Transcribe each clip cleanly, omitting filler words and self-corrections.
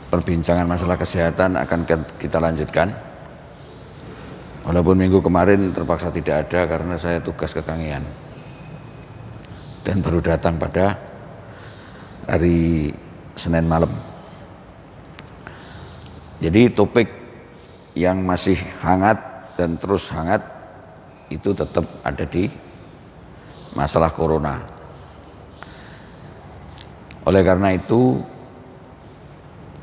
perbincangan masalah kesehatan akan kita lanjutkan. Walaupun minggu kemarin terpaksa tidak ada karena saya tugas ke Kangean dan baru datang pada hari Senin malam. Jadi topik yang masih hangat dan terus hangat itu tetap ada di masalah corona. Oleh karena itu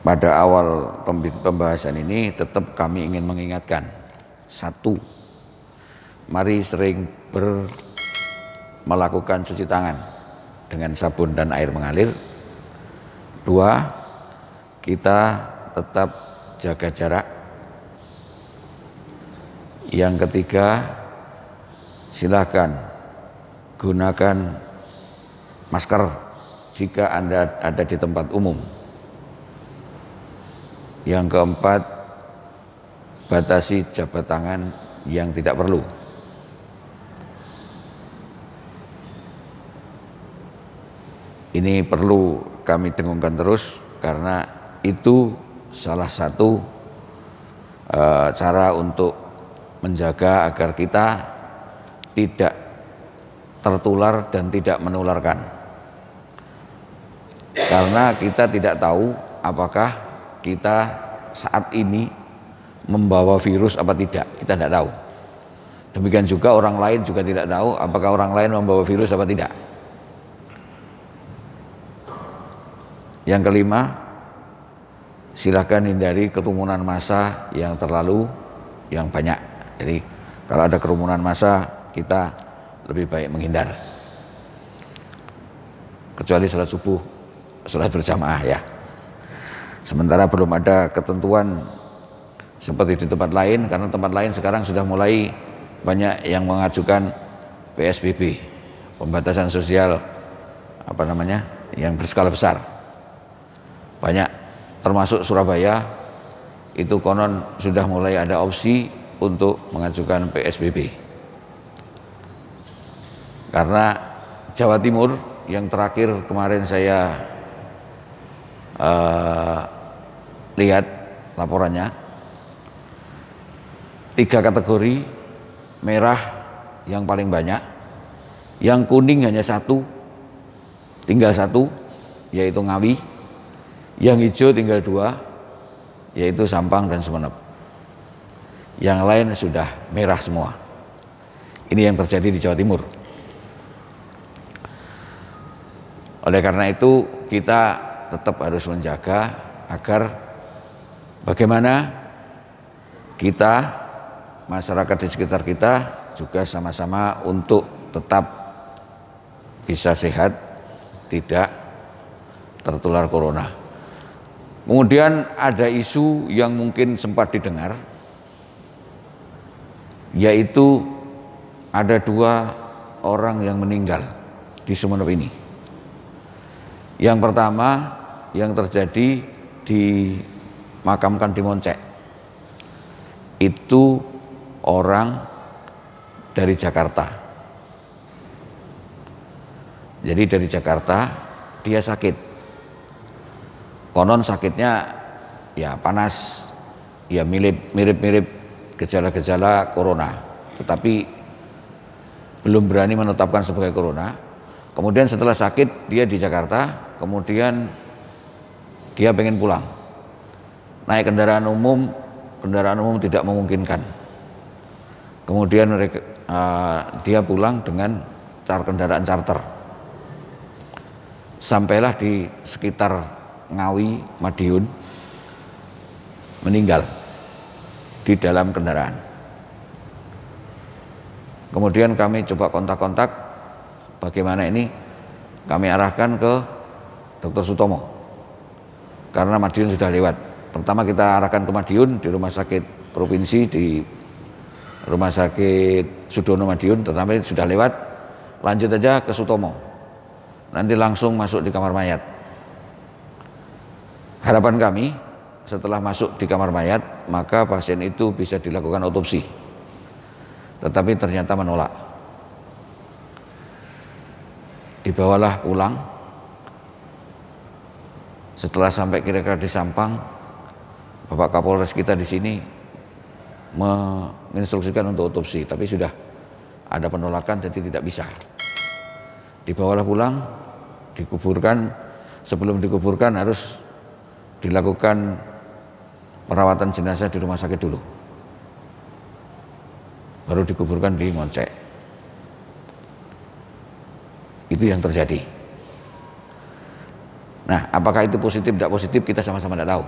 pada awal pembahasan ini tetap kami ingin mengingatkan, satu, mari sering melakukan cuci tangan dengan sabun dan air mengalir. Dua, kita tetap jaga jarak. Yang ketiga, silakan gunakan masker jika Anda ada di tempat umum. Yang keempat, batasi jabat tangan yang tidak perlu. Ini perlu kami dengungkan terus karena itu salah satu cara untuk menjaga agar kita tidak tertular dan tidak menularkan. Karena kita tidak tahu apakah kita saat ini membawa virus apa tidak, kita tidak tahu. Demikian juga orang lain juga tidak tahu apakah orang lain membawa virus apa tidak. Yang kelima, silakan hindari kerumunan massa yang banyak. Jadi kalau ada kerumunan massa, kita lebih baik menghindar. Kecuali salat subuh, salat berjamaah ya. Sementara belum ada ketentuan seperti di tempat lain, karena tempat lain sekarang sudah mulai banyak yang mengajukan PSBB, pembatasan sosial yang berskala besar. Banyak, termasuk Surabaya itu konon sudah mulai ada opsi untuk mengajukan PSBB. Karena Jawa Timur yang terakhir kemarin saya lihat laporannya, 3 kategori, merah yang paling banyak, yang kuning hanya tinggal satu, yaitu Ngawi, yang hijau tinggal 2, yaitu Sampang dan Sumeneb. Yang lain sudah merah semua. Ini yang terjadi di Jawa Timur. Oleh karena itu kita tetap harus menjaga agar bagaimana kita, masyarakat di sekitar kita juga sama-sama untuk tetap bisa sehat, tidak tertular corona. Kemudian ada isu yang mungkin sempat didengar, yaitu ada 2 orang yang meninggal di Sumeneb ini. Yang pertama yang terjadi dimakamkan di Moncek, itu orang dari Jakarta. Jadi dari Jakarta, dia sakit. Konon sakitnya ya panas, ya mirip-mirip gejala-gejala corona, tetapi belum berani menetapkan sebagai corona. Kemudian setelah sakit dia di Jakarta, kemudian dia pengen pulang, naik kendaraan umum tidak memungkinkan. Kemudian dia pulang dengan kendaraan charter. Sampailah di sekitar Ngawi, Madiun, meninggal di dalam kendaraan. Kemudian kami coba kontak-kontak, bagaimana ini, kami arahkan ke Dr. Sutomo karena Madiun sudah lewat. Pertama kita arahkan ke Madiun di rumah sakit provinsi, di rumah sakit Sudono Madiun, tetapi sudah lewat, lanjut aja ke Sutomo, nanti langsung masuk di kamar mayat. Harapan kami setelah masuk di kamar mayat maka pasien itu bisa dilakukan otopsi, tetapi ternyata menolak. Dibawalah pulang. Setelah sampai kira-kira di Sampang, Bapak Kapolres kita di sini menginstruksikan untuk otopsi, tapi sudah ada penolakan jadi tidak bisa. Dibawalah pulang, dikuburkan. Sebelum dikuburkan harus dilakukan perawatan jenazah di rumah sakit dulu, baru dikuburkan di Moncek. Itu yang terjadi. Nah, apakah itu positif tidak positif kita sama-sama tidak tahu.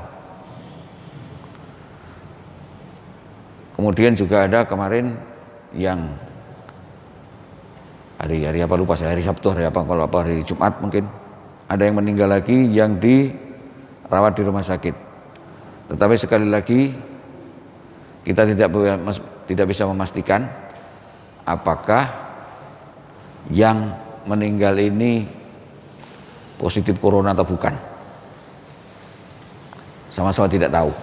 Kemudian juga ada kemarin yang hari apa lupa saya, hari Sabtu, hari apa, kalau apa hari Jumat mungkin ada yang meninggal lagi yang dirawat di rumah sakit. Tetapi sekali lagi kita tidak bisa memastikan apakah yang meninggal ini positif corona atau bukan. Sama-sama tidak tahu.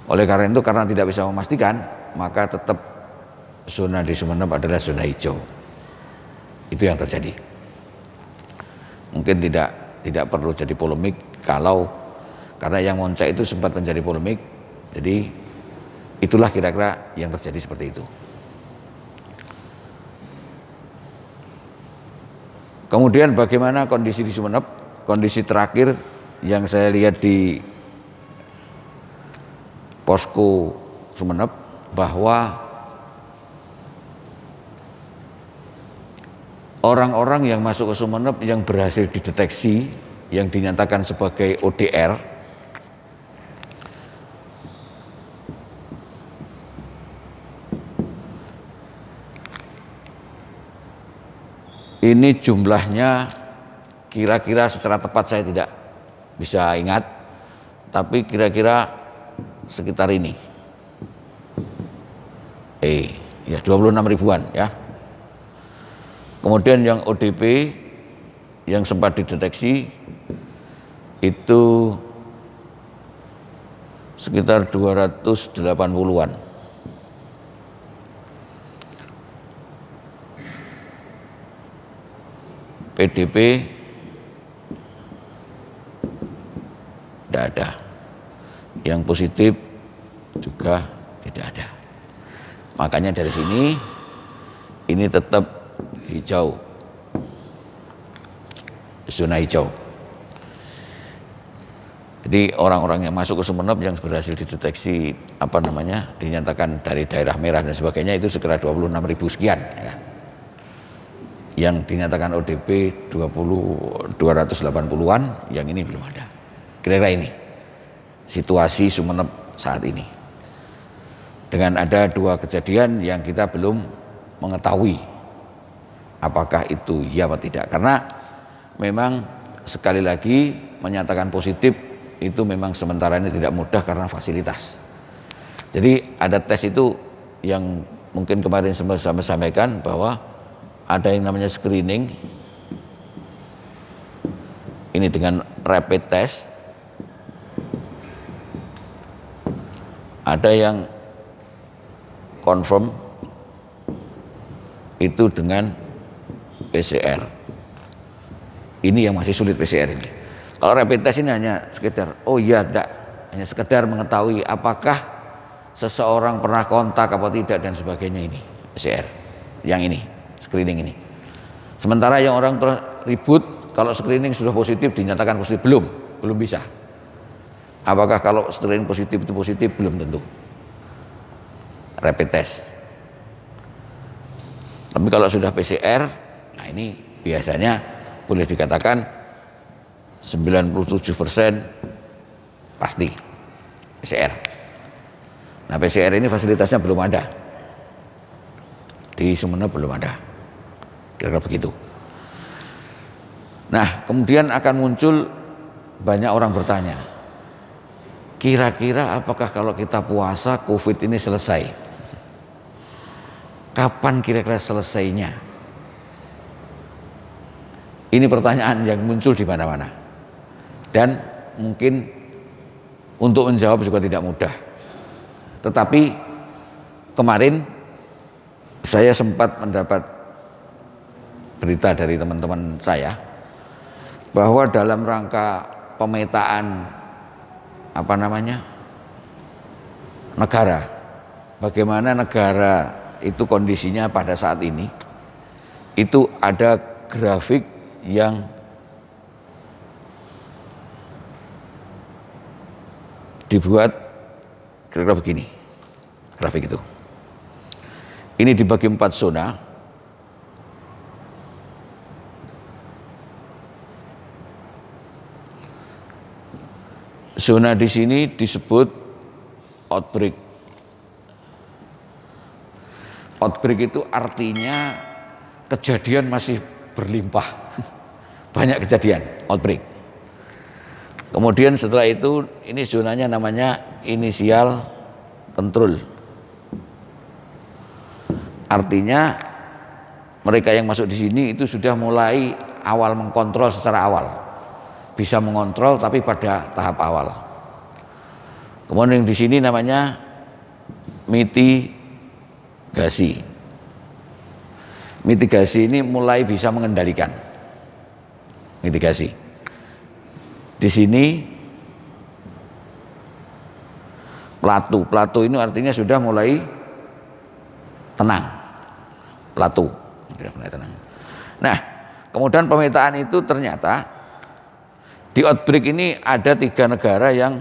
Oleh karena itu, karena tidak bisa memastikan, maka tetap zona di Sumeneb adalah zona hijau. Itu yang terjadi. Mungkin tidak perlu jadi polemik karena yang Moncek itu sempat menjadi polemik. Jadi itulah kira-kira yang terjadi seperti itu. Kemudian bagaimana kondisi di Sumeneb? Kondisi terakhir yang saya lihat di posko Sumeneb bahwa orang-orang yang masuk ke Sumeneb yang berhasil dideteksi, yang dinyatakan sebagai ODR, ini jumlahnya kira-kira secara tepat saya tidak bisa ingat, tapi kira-kira sekitar ini. Ya 26 ribuan ya. Kemudian yang ODP yang sempat dideteksi itu sekitar 280-an. PDP tidak ada. Yang positif juga tidak ada. Makanya dari sini ini tetap hijau, zona hijau. Jadi orang-orang yang masuk ke Sumeneb yang berhasil dideteksi dinyatakan dari daerah merah dan sebagainya itu sekitar 26.000 sekian ya. Yang dinyatakan ODP 280-an, yang ini belum ada. Kira-kira ini situasi Sumeneb saat ini. Dengan ada dua kejadian yang kita belum mengetahui apakah itu ya atau tidak, karena memang sekali lagi menyatakan positif itu memang sementara ini tidak mudah karena fasilitas. Jadi ada tes itu yang mungkin kemarin sempat sampaikan bahwa ada yang namanya screening ini dengan rapid test, ada yang confirm itu dengan PCR. Ini yang masih sulit PCR ini. Kalau rapid test ini hanya sekedar hanya sekedar mengetahui apakah seseorang pernah kontak apa tidak dan sebagainya, ini PCR. Yang ini screening ini. Sementara yang orang ribut kalau screening sudah positif dinyatakan positif, belum bisa. Apakah kalau screening positif itu positif? Belum tentu. Rapid test. Tapi kalau sudah PCR, nah ini biasanya boleh dikatakan 97% pasti PCR. Nah PCR ini fasilitasnya belum ada. Di Sumeneb belum ada. Kira-kira begitu. Nah kemudian akan muncul banyak orang bertanya, kira-kira apakah kalau kita puasa COVID ini selesai? Kapan kira-kira selesainya? Ini pertanyaan yang muncul di mana-mana. Dan mungkin untuk menjawab juga tidak mudah. Tetapi kemarin saya sempat mendapat berita dari teman-teman saya bahwa dalam rangka pemetaan apa namanya, negara. Bagaimana negara itu kondisinya pada saat ini. Itu ada grafik yang dibuat kira-kira begini, grafik itu. Ini dibagi 4 zona. Zona di sini disebut outbreak. Outbreak itu artinya kejadian masih berlimpah, banyak kejadian, outbreak. Kemudian setelah itu, ini zonanya namanya initial control. Artinya mereka yang masuk di sini itu sudah mulai awal mengkontrol secara awal, bisa mengontrol tapi pada tahap awal. Kemudian di sini namanya mitigasi. Mitigasi ini mulai bisa mengendalikan. Mitigasi. Di sini plateau. Plateau ini artinya sudah mulai tenang. Plateau. Sudah mulai tenang. Nah, kemudian pemetaan itu ternyata di outbreak ini ada 3 negara yang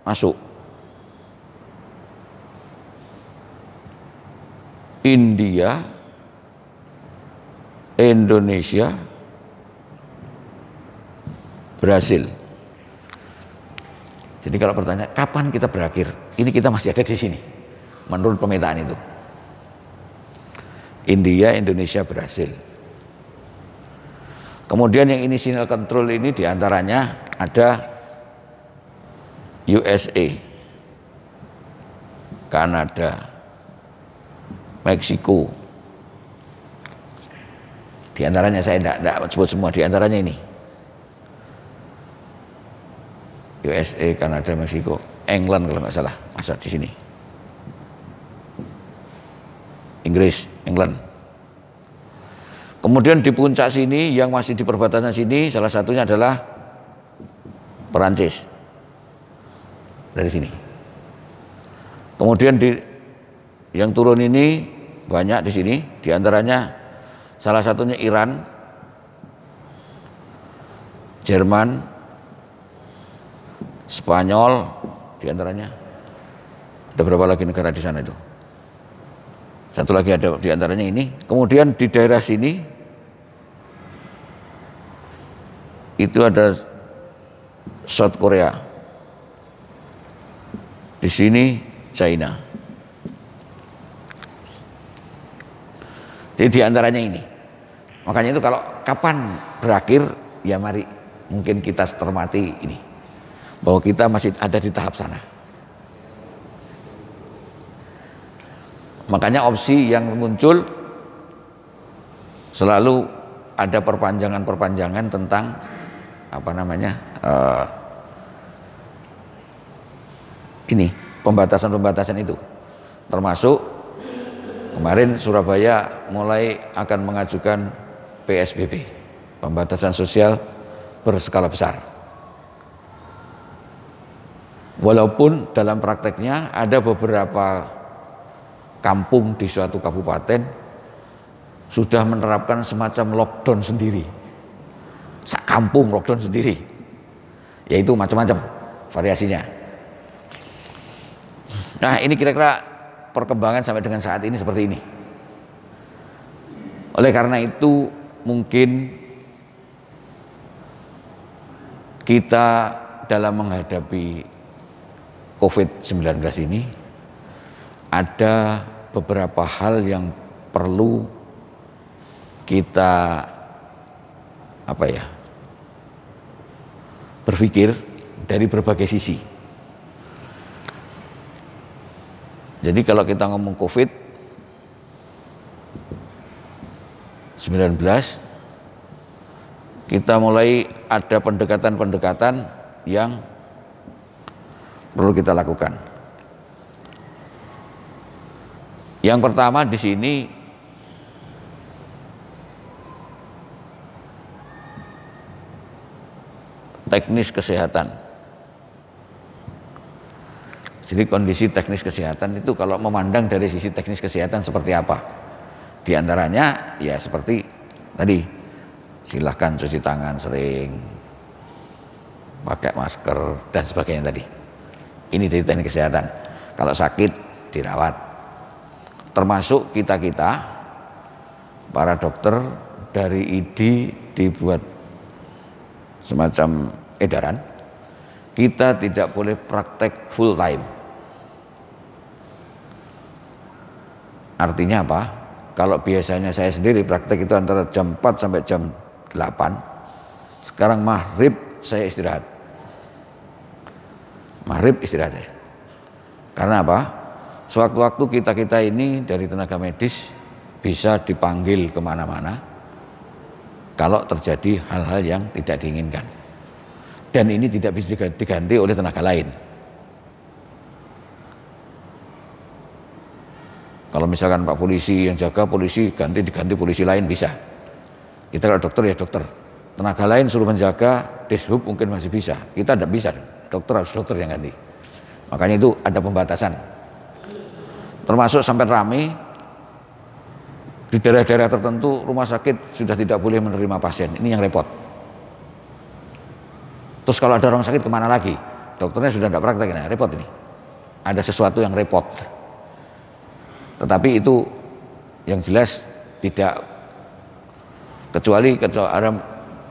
masuk. India, Indonesia, Brasil. Jadi kalau bertanya kapan kita berakhir, ini kita masih ada di sini menurut pemetaan itu. India, Indonesia, Brasil. Kemudian yang initial control ini diantaranya ada USA, Kanada, Meksiko. Di antaranya saya tidak sebut semua, di antaranya ini. USA, Kanada, Meksiko, England kalau nggak salah, masa di sini. Inggris, England. Kemudian di puncak sini yang masih di perbatasan sini salah satunya adalah Perancis. Dari sini. Kemudian yang turun ini banyak di sini, di antaranya salah satunya Iran, Jerman, Spanyol, di antaranya. Ada berapa lagi negara di sana itu? Satu lagi ada di antaranya ini. Kemudian di daerah sini itu ada South Korea. Di sini China. Jadi di antaranya ini. Makanya itu kalau kapan berakhir, ya mari mungkin kita cermati ini, bahwa kita masih ada di tahap sana. Makanya opsi yang muncul selalu ada perpanjangan-perpanjangan tentang apa namanya ini pembatasan-pembatasan itu, termasuk kemarin Surabaya mulai akan mengajukan PSBB, pembatasan sosial berskala besar. Walaupun dalam prakteknya ada beberapa kampung di suatu kabupaten sudah menerapkan semacam lockdown sendiri, sak kampung lockdown sendiri, yaitu macam-macam variasinya. Nah ini kira-kira perkembangan sampai dengan saat ini seperti ini. Oleh karena itu mungkin kita dalam menghadapi COVID-19 ini ada beberapa hal yang perlu kita berpikir dari berbagai sisi. Jadi kalau kita ngomong COVID-19, kita mulai ada pendekatan-pendekatan yang perlu kita lakukan. Yang pertama di sini teknis kesehatan. Jadi kondisi teknis kesehatan itu kalau memandang dari sisi teknis kesehatan seperti apa? Di antaranya ya seperti tadi, silahkan cuci tangan sering, pakai masker dan sebagainya tadi. Ini dari teknik kesehatan. Kalau sakit dirawat. Termasuk kita-kita para dokter dari ID dibuat semacam edaran, kita tidak boleh praktek full time. Artinya apa? Kalau biasanya saya sendiri praktek itu antara jam 4 sampai jam 8, sekarang maghrib saya istirahat. Maghrib istirahat saya. Karena apa? Sewaktu-waktu kita-kita ini dari tenaga medis bisa dipanggil kemana-mana kalau terjadi hal-hal yang tidak diinginkan. Dan ini tidak bisa diganti oleh tenaga lain. Kalau misalkan Pak polisi yang jaga, polisi diganti polisi lain bisa. Kita kalau dokter ya dokter. Tenaga lain suruh menjaga, dishub mungkin masih bisa. Kita tidak bisa, dokter harus dokter yang ganti. Makanya itu ada pembatasan. Termasuk sampai ramai di daerah-daerah tertentu rumah sakit sudah tidak boleh menerima pasien. Ini yang repot. Terus kalau ada orang sakit kemana lagi? Dokternya sudah tidak praktek, nah repot ini. Ada sesuatu yang repot. Tetapi itu yang jelas tidak, kecuali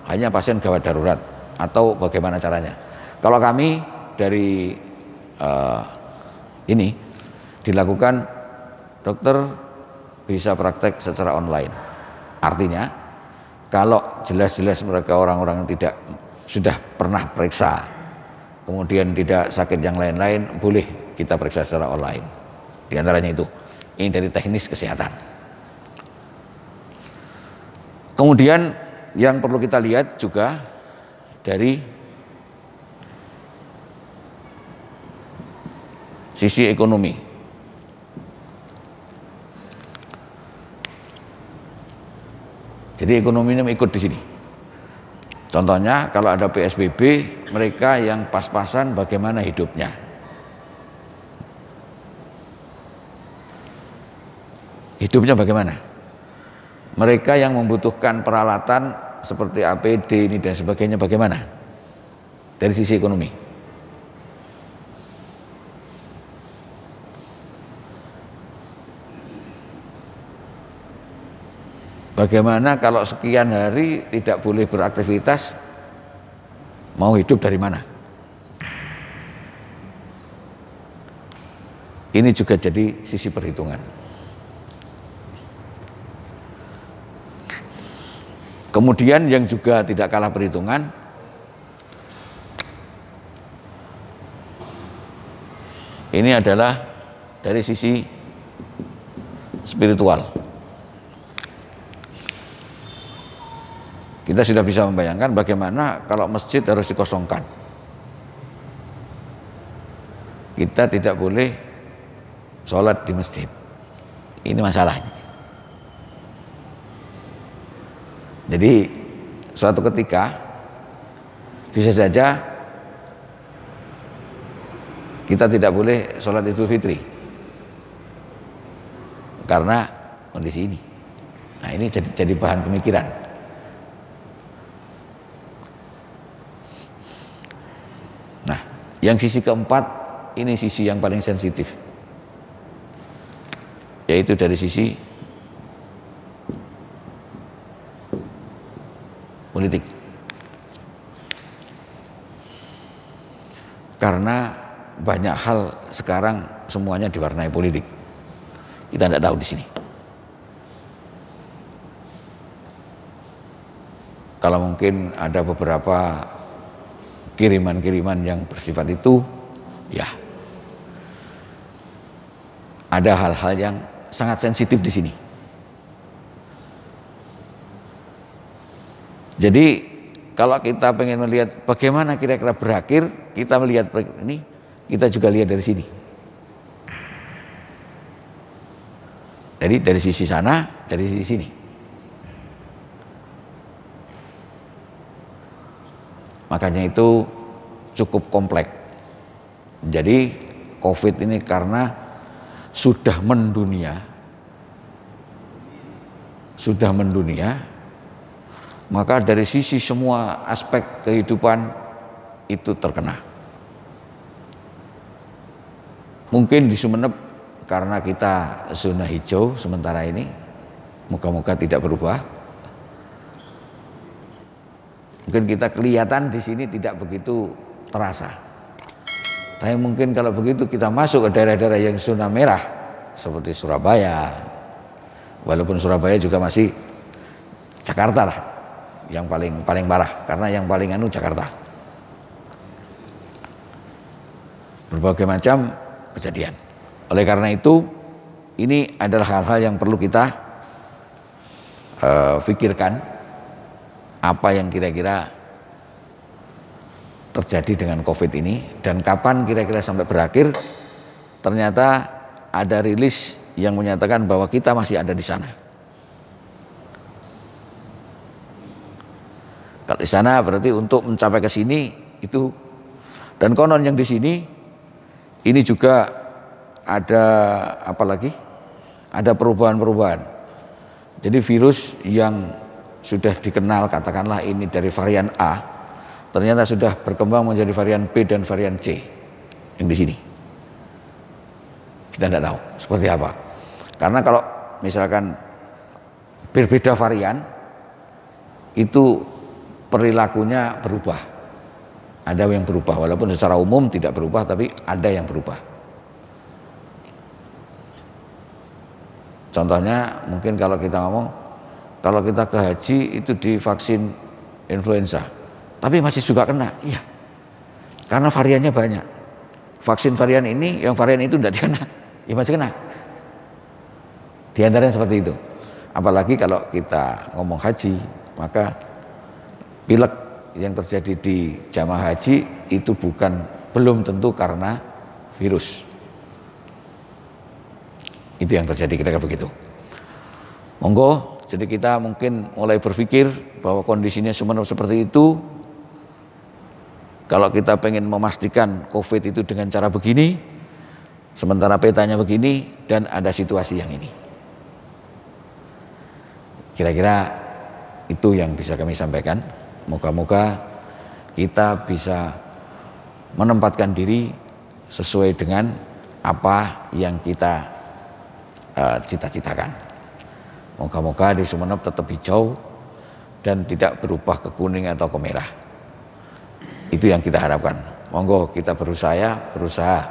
hanya pasien gawat darurat atau bagaimana caranya. Kalau kami dari ini dilakukan, dokter bisa praktek secara online. Artinya kalau jelas-jelas mereka orang-orang yang tidak sudah pernah periksa, kemudian tidak sakit yang lain-lain, boleh kita periksa secara online. Di antaranya itu. Ini dari teknis kesehatan. Kemudian yang perlu kita lihat juga dari sisi ekonomi. Jadi ekonomi ini ikut di sini. Contohnya kalau ada PSBB, mereka yang pas-pasan bagaimana hidupnya. Hidupnya bagaimana? Mereka yang membutuhkan peralatan seperti APD ini dan sebagainya bagaimana? Dari sisi ekonomi. Bagaimana kalau sekian hari tidak boleh beraktivitas, mau hidup dari mana? Ini juga jadi sisi perhitungan. Kemudian yang juga tidak kalah perhitungan, ini adalah dari sisi spiritual. Kita sudah bisa membayangkan bagaimana kalau masjid harus dikosongkan. Kita tidak boleh sholat di masjid. Ini masalahnya. Jadi suatu ketika bisa saja kita tidak boleh sholat Idul Fitri karena kondisi ini. Nah ini jadi bahan pemikiran. Nah yang sisi keempat ini sisi yang paling sensitif, yaitu dari sisi politik. Karena banyak hal sekarang semuanya diwarnai politik. Kita tidak tahu di sini. Kalau mungkin ada beberapa kiriman-kiriman yang bersifat itu, ya ada hal-hal yang sangat sensitif di sini. Jadi kalau kita pengen melihat bagaimana kira-kira berakhir, kita melihat ini, kita juga lihat dari sini. Jadi dari sisi sana, dari sisi sini. Makanya itu cukup kompleks. Jadi COVID ini karena sudah mendunia, maka dari sisi semua aspek kehidupan itu terkena. Mungkin di Sumeneb karena kita zona hijau sementara ini, moga-moga tidak berubah. Mungkin kita kelihatan di sini tidak begitu terasa. Tapi mungkin kalau begitu kita masuk ke daerah-daerah yang zona merah seperti Surabaya, walaupun Surabaya juga masih Jakarta lah yang paling parah, karena yang paling Jakarta. Berbagai macam kejadian. Oleh karena itu, ini adalah hal-hal yang perlu kita pikirkan, apa yang kira-kira terjadi dengan COVID ini dan kapan kira-kira sampai berakhir. Ternyata ada rilis yang menyatakan bahwa kita masih ada di sana. Kalau di sana berarti untuk mencapai ke sini itu, dan konon yang di sini ini juga ada apa lagi? Ada perubahan-perubahan. Jadi virus yang sudah dikenal katakanlah ini dari varian A, ternyata sudah berkembang menjadi varian B dan varian C yang di sini. Kita tidak tahu seperti apa. Karena kalau misalkan berbeda varian itu perilakunya berubah. Ada yang berubah, walaupun secara umum tidak berubah, tapi ada yang berubah. Contohnya mungkin kalau kita ngomong, kalau kita ke haji itu divaksin influenza, tapi masih juga kena, iya. Karena variannya banyak. Vaksin varian ini, yang varian itu tidak dikena, ya masih kena. Di antaranya seperti itu. Apalagi kalau kita ngomong haji, maka pilek yang terjadi di jamaah haji itu belum tentu karena virus. Itu yang terjadi, kira-kira begitu. Monggo, jadi kita mungkin mulai berpikir bahwa kondisinya seperti itu. Kalau kita pengen memastikan COVID itu dengan cara begini, sementara petanya begini, dan ada situasi yang ini. Kira-kira itu yang bisa kami sampaikan. Moga-moga kita bisa menempatkan diri sesuai dengan apa yang kita cita-citakan. Moga-moga di Sumeneb tetap hijau dan tidak berubah ke kuning atau ke merah. Itu yang kita harapkan. Monggo kita berusaha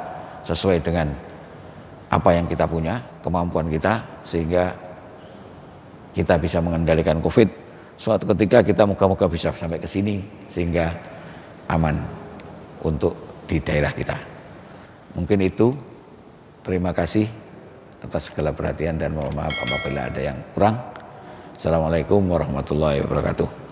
sesuai dengan apa yang kita punya, kemampuan kita, sehingga kita bisa mengendalikan COVID. Suatu ketika kita moga-moga bisa sampai ke sini sehingga aman untuk di daerah kita. Mungkin itu. Terima kasih atas segala perhatian dan mohon maaf apabila ada yang kurang. Assalamualaikum warahmatullahi wabarakatuh.